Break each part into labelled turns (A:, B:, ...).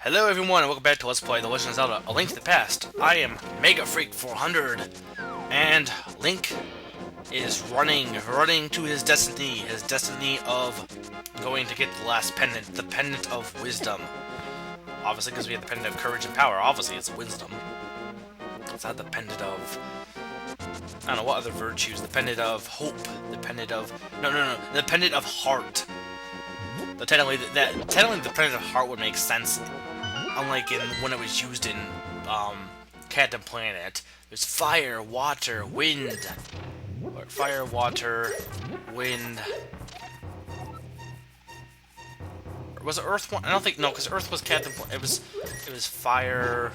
A: Hello everyone and welcome back to Let's Play The Legend of Zelda: A Link to the Past. I am Mega Freak 400, and Link is running to his destiny of going to get the last pendant, the Pendant of Wisdom. Obviously, because we have the Pendant of Courage and Power, obviously it's Wisdom. It's not the Pendant of... I don't know, what other virtues? The Pendant of Hope, the Pendant of... No, the Pendant of Heart. But technically, the Pendant of Heart would make sense, unlike when it was used in Captain Planet. There's fire, water, wind. Or fire, water, wind. Or was it Earth one? I don't think no, because Earth was Captain. It was fire,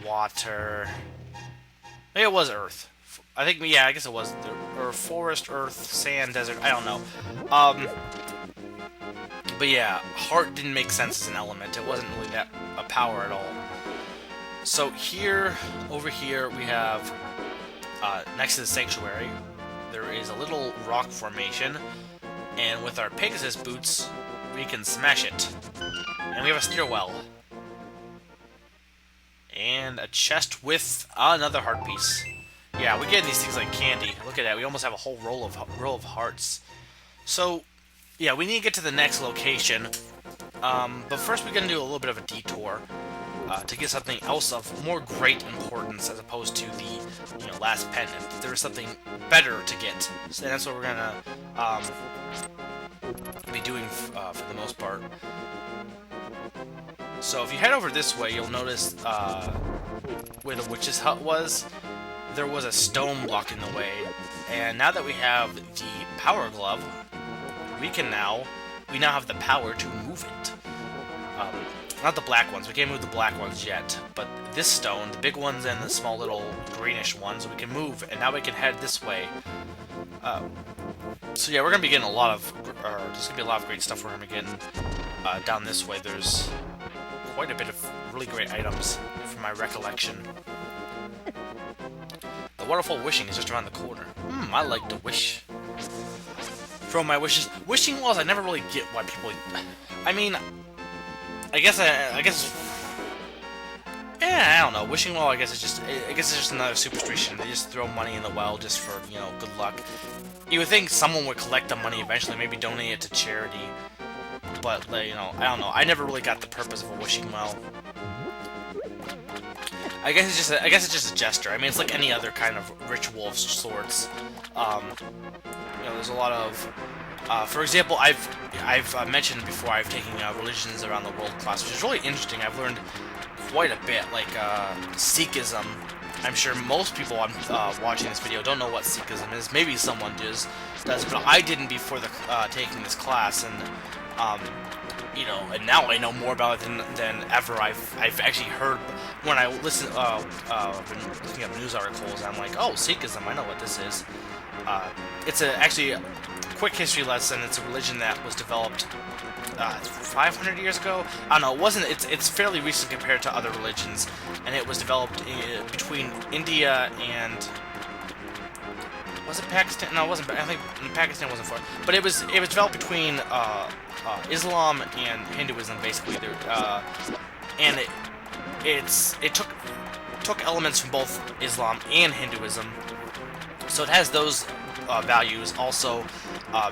A: water. Maybe it was Earth. I think I guess it was or forest, Earth, sand, desert. I don't know. But yeah, heart didn't make sense as an element. It wasn't really that a power at all. So over here, we have, next to the sanctuary, there is a little rock formation, and with our Pegasus boots, we can smash it. And we have a stairwell. And a chest with another heart piece. Yeah, we get these things like candy. Look at that, we almost have a whole row of hearts. So, yeah, we need to get to the next location, but first we're going to do a little bit of a detour to get something else of more great importance as opposed to the last pendant. There is something better to get, so that's what we're going to be doing for the most part. So if you head over this way, you'll notice where the witch's hut was, there was a stone blocking the way, and now that we have the power glove, we now have the power to move it. Not the black ones, we can't move the black ones yet, but this stone, the big ones and the small little greenish ones, we can move, and now we can head this way. So yeah, we're going to be getting there's going to be a lot of great stuff we're going to be getting down this way. There's quite a bit of really great items from my recollection. The waterfall wishing is just around the corner. I like to wish. From my wishes. Wishing wells, I never really get why people... I mean, I guess, yeah, I don't know. Wishing well, I guess it's just another superstition. They just throw money in the well just for, good luck. You would think someone would collect the money eventually, maybe donate it to charity. But, I don't know. I never really got the purpose of a wishing well. I guess it's just a gesture. I mean, it's like any other kind of ritual of sorts. There's a lot of, for example, I've mentioned before I've taken religions around the world class, which is really interesting. I've learned quite a bit, like Sikhism. I'm sure most people watching this video don't know what Sikhism is. Maybe someone does, but I didn't before taking this class, and and now I know more about it than ever. I've actually heard when I listen, been looking up news articles. I'm like, oh, Sikhism, I know what this is. It's actually a quick history lesson. It's a religion that was developed 500 years ago. I don't know. It wasn't. It's fairly recent compared to other religions, and it was developed between India and. Was it Pakistan? No, it wasn't. I think Pakistan wasn't for it. But it was developed between Islam and Hinduism, basically. And it took elements from both Islam and Hinduism. So it has those values. Also,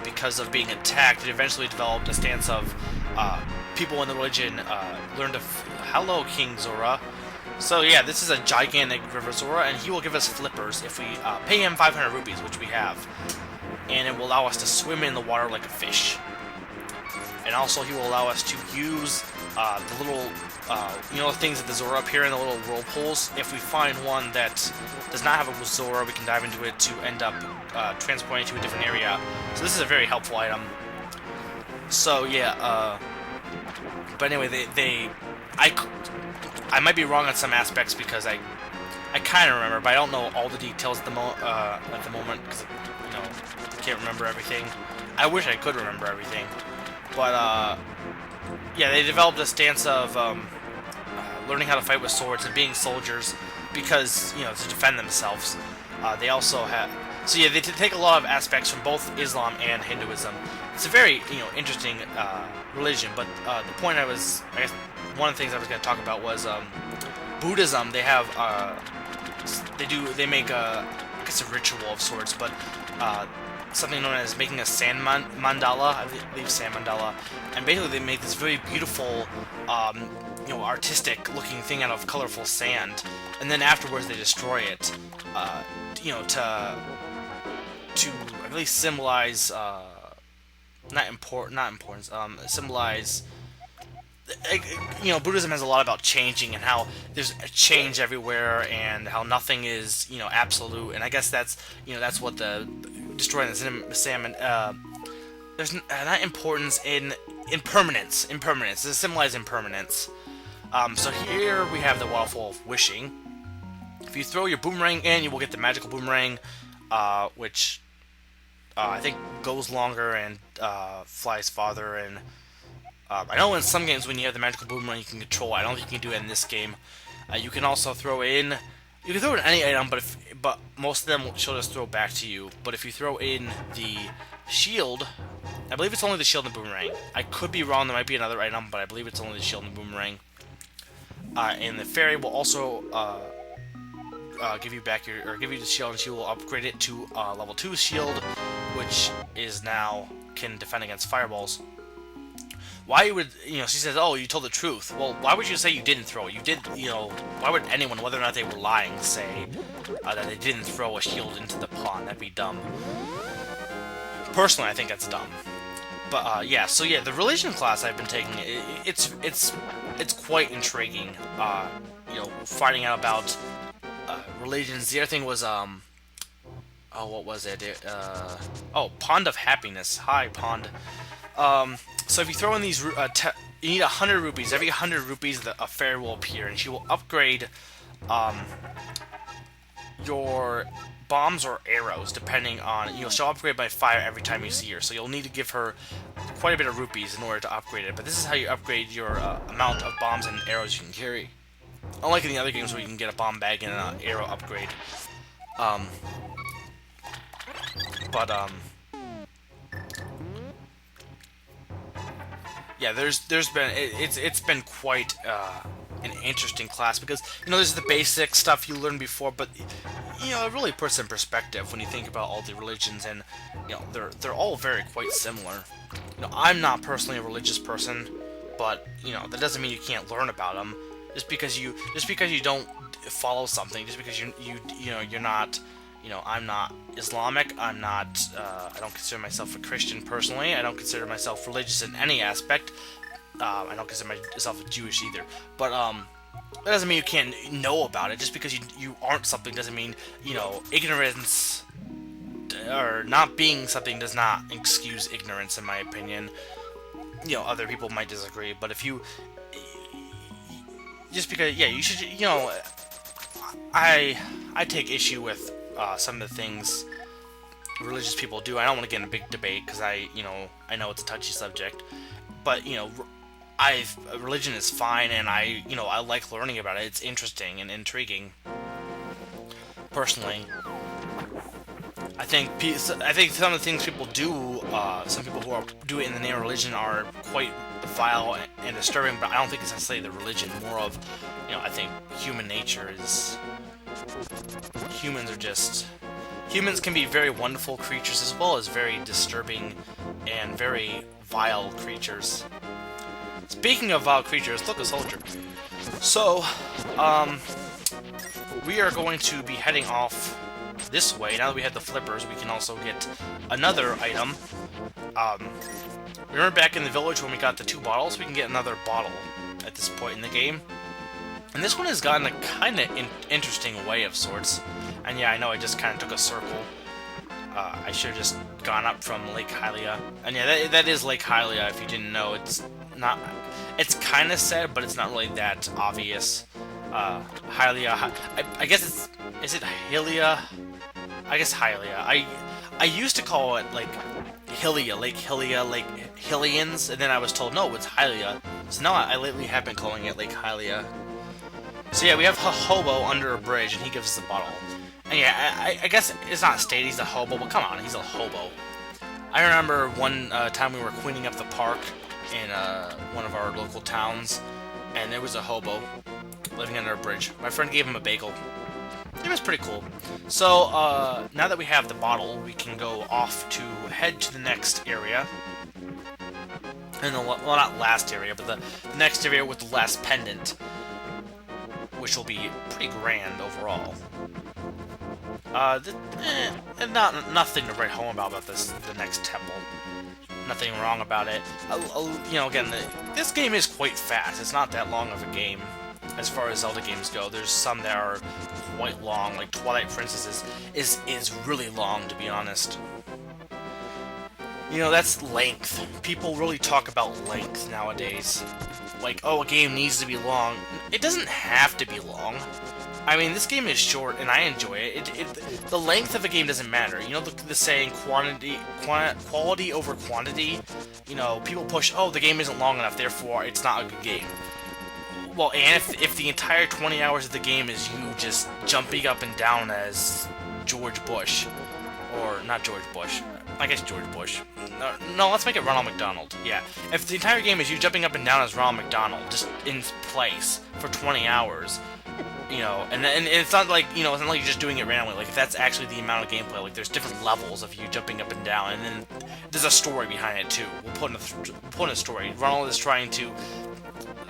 A: because of being attacked, it eventually developed a stance of people in the religion learned to. Hello, King Zora. So yeah, this is a gigantic River Zora, and he will give us flippers if we pay him 500 rupees, which we have. And it will allow us to swim in the water like a fish. And also he will allow us to use the little, things that the Zora appear in, the little whirlpools. If we find one that does not have a Zora, we can dive into it to end up transporting to a different area. So this is a very helpful item. So yeah, but anyway, I might be wrong on some aspects because I kind of remember, but I don't know all the details at the moment because I can't remember everything. I wish I could remember everything, but yeah, they developed a stance of learning how to fight with swords and being soldiers because to defend themselves. They also have they take a lot of aspects from both Islam and Hinduism. it's a very interesting religion. But the point I guess one of the things I was going to talk about was Buddhism. They have they make I guess a ritual of sorts, but something known as making a sand mandala, I believe sand mandala, and basically they make this very beautiful, artistic-looking thing out of colorful sand, and then afterwards they destroy it, to I believe symbolize not importance, symbolize. Buddhism has a lot about changing and how there's a change everywhere and how nothing is, absolute. And I guess that's what the destroying the salmon. There's not importance in impermanence. Impermanence. This symbolizes impermanence. So here we have the waterfall of wishing. If you throw your boomerang in, you will get the magical boomerang, which I think goes longer and flies farther and. I know in some games when you have the magical boomerang you can control it. I don't think you can do it in this game. You can also throw in... You can throw in any item, but most of them she'll just throw back to you. But if you throw in the shield... I believe it's only the shield and the boomerang. I could be wrong, there might be another item, but I believe it's only the shield and the boomerang. And the fairy will also give you the shield, and she will upgrade it to level 2 shield, which is now can defend against fireballs. Why would, she says, oh, you told the truth. Well, why would you say you didn't throw it? You did, why would anyone, whether or not they were lying, say that they didn't throw a shield into the pond? That'd be dumb. Personally, I think that's dumb. But, yeah, so yeah, the religion class I've been taking, it's quite intriguing, finding out about religions. The other thing was, what was it? Pond of Happiness. Hi, Pond. So if you throw in these, you need 100 rupees. Every 100 rupees, a fairy will appear, and she will upgrade your bombs or arrows, depending on... she'll upgrade by fire every time you see her, so you'll need to give her quite a bit of rupees in order to upgrade it. But this is how you upgrade your amount of bombs and arrows you can carry. Unlike in the other games where you can get a bomb bag and an arrow upgrade. Yeah, there's been it's been quite an interesting class because there's the basic stuff you learned before, but it really puts in perspective when you think about all the religions, and they're all very quite similar. I'm not personally a religious person, but that doesn't mean you can't learn about them. Just because you don't follow something, just because you're not. I'm not Islamic, I'm not, I don't consider myself a Christian personally, I don't consider myself religious in any aspect, I don't consider myself Jewish either, but, that doesn't mean you can't know about it. Just because you aren't something doesn't mean, ignorance, or not being something does not excuse ignorance, in my opinion. Other people might disagree, but if you, just because, yeah, you should, I take issue with some of the things religious people do. I don't want to get in a big debate because I know it's a touchy subject, but religion is fine, and I like learning about it. It's interesting and intriguing. Personally, I think some of the things people do, some people who do it in the name of religion are quite vile and disturbing. But I don't think it's necessarily the religion. More of, I think human nature is. Humans can be very wonderful creatures as well as very disturbing and very vile creatures. Speaking of vile creatures, look, a soldier. So, we are going to be heading off this way. Now that we have the flippers, we can also get another item. Remember back in the village when we got the 2 bottles? We can get another bottle at this point in the game. And this one has gotten a kind of interesting way of sorts. And yeah, I know I just kind of took a circle. I should have just gone up from Lake Hylia. And yeah, that is Lake Hylia, if you didn't know. It's not... It's kind of said, but it's not really that obvious. Hylia... I guess it's... Is it Hylia? I guess Hylia. I used to call it, like, Hylia, Lake Hylia, Lake Hylians, and then I was told, no, it's Hylia. So now I lately have been calling it Lake Hylia. So yeah, we have a hobo under a bridge, and he gives us the bottle. And yeah, I guess it's not stated he's a hobo, but come on, he's a hobo. I remember one time we were cleaning up the park in one of our local towns, and there was a hobo living under a bridge. My friend gave him a bagel. It was pretty cool. So, now that we have the bottle, we can go off to head to the next area. And well, not last area, but the next area with the last pendant, which will be pretty grand overall. Nothing to write home about this. The next temple, nothing wrong about it. You know, again, this game is quite fast. It's not that long of a game as far as Zelda games go. There's some that are quite long, like Twilight Princess is really long, to be honest. You know, that's length. People really talk about length nowadays. Like, oh, a game needs to be long. It doesn't have to be long. I mean, this game is short, and I enjoy it. The length of a game doesn't matter. You know the saying, quality over quantity? You know, people push, oh, the game isn't long enough, therefore it's not a good game. Well, and if the entire 20 hours of the game is you just jumping up and down as George Bush, or not George Bush, I guess George Bush. No, let's make it Ronald McDonald. Yeah. If the entire game is you jumping up and down as Ronald McDonald, just in place for 20 hours, you know, and it's not like, you know, it's not like you're just doing it randomly. Like, if that's actually the amount of gameplay, like, there's different levels of you jumping up and down, and then there's a story behind it, too. We'll put in a story. Ronald is trying to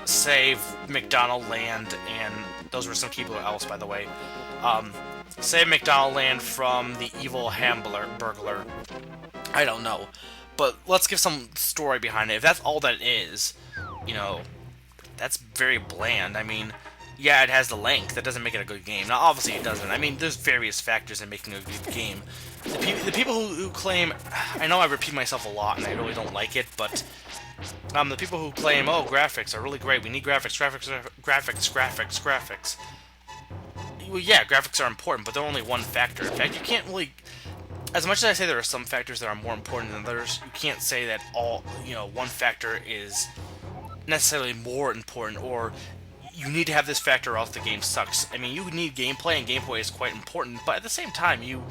A: save McDonald Land, and those were some keyboard else, by the way. Save McDonald Land from the evil burglar. I don't know. But let's give some story behind it. If that's all that it is, you know, that's very bland. I mean, yeah, it has the length. That doesn't make it a good game. Now, obviously it doesn't. I mean, there's various factors in making a good game. The people who claim... I know I repeat myself a lot, and I really don't like it, but... the people who claim, oh, graphics are really great. We need graphics. Well, yeah, graphics are important, but they're only one factor. In fact, you can't really... As much as I say there are some factors that are more important than others, you can't say that one factor is necessarily more important, or you need to have this factor or else the game sucks. I mean, you need gameplay, and gameplay is quite important, but at the same time, you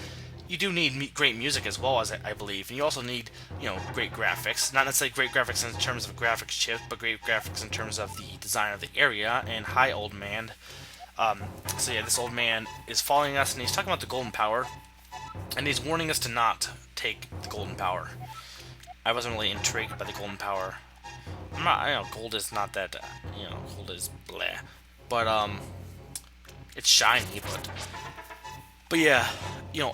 A: do need great music as well, as I believe, and you also need, you know, great graphics. Not necessarily great graphics in terms of graphics chip, but great graphics in terms of the design of the area. And hi, old man. So yeah, this old man is following us, and he's talking about the golden power, and he's warning us to not take the golden power. I wasn't really intrigued by the golden power. Gold is not that, gold is bleh. But, it's shiny, but yeah, you know,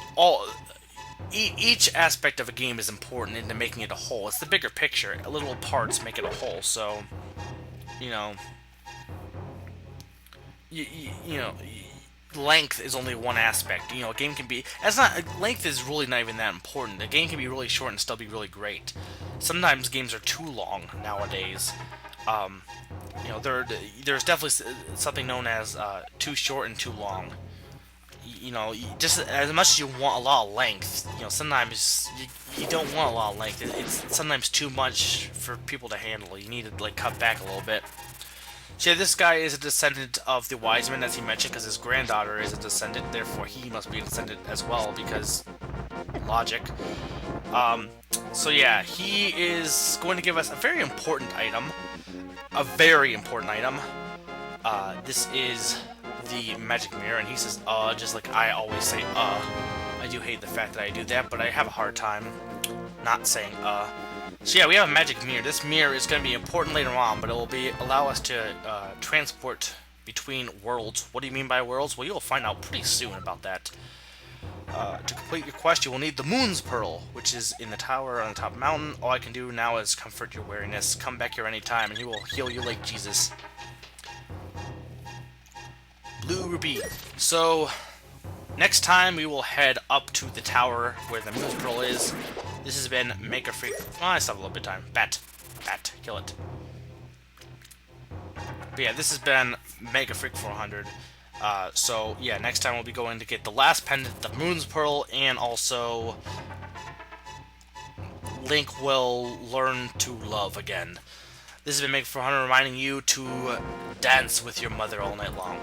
A: each aspect of a game is important into making it a whole. It's the bigger picture. Little parts make it a whole, so, you know, length is only one aspect. You know, a game can be... length is really not even that important. A game can be really short and still be really great. Sometimes games are too long nowadays. You know, there's definitely something known as too short and too long. You know, just as much as you want a lot of length, you know, sometimes you don't want a lot of length. It's sometimes too much for people to handle. You need to, like, cut back a little bit. So yeah, this guy is a descendant of the wise men, as he mentioned, because his granddaughter is a descendant, therefore he must be a descendant as well, because logic. So yeah, he is going to give us a very important item. A very important item. This is the magic mirror, and he says, just like I always say, I do hate the fact that I do that, but I have a hard time not saying, So yeah, we have a magic mirror. This mirror is going to be important later on, but it will allow us to transport between worlds. What do you mean by worlds? Well, you'll find out pretty soon about that. To complete your quest, you will need the Moon's Pearl, which is in the tower on the top mountain. All I can do now is comfort your weariness. Come back here anytime, and he will heal you like Jesus. Blue Ruby. So, next time we will head up to the tower where the Moon's Pearl is. This has been Mega Freak. Oh, I still have a little bit of time. Bat. Kill it. But yeah, this has been Mega Freak 400. So, yeah, next time we'll be going to get the last pendant, the Moon's Pearl, and also Link will learn to love again. This has been Mega 400 reminding you to dance with your mother all night long.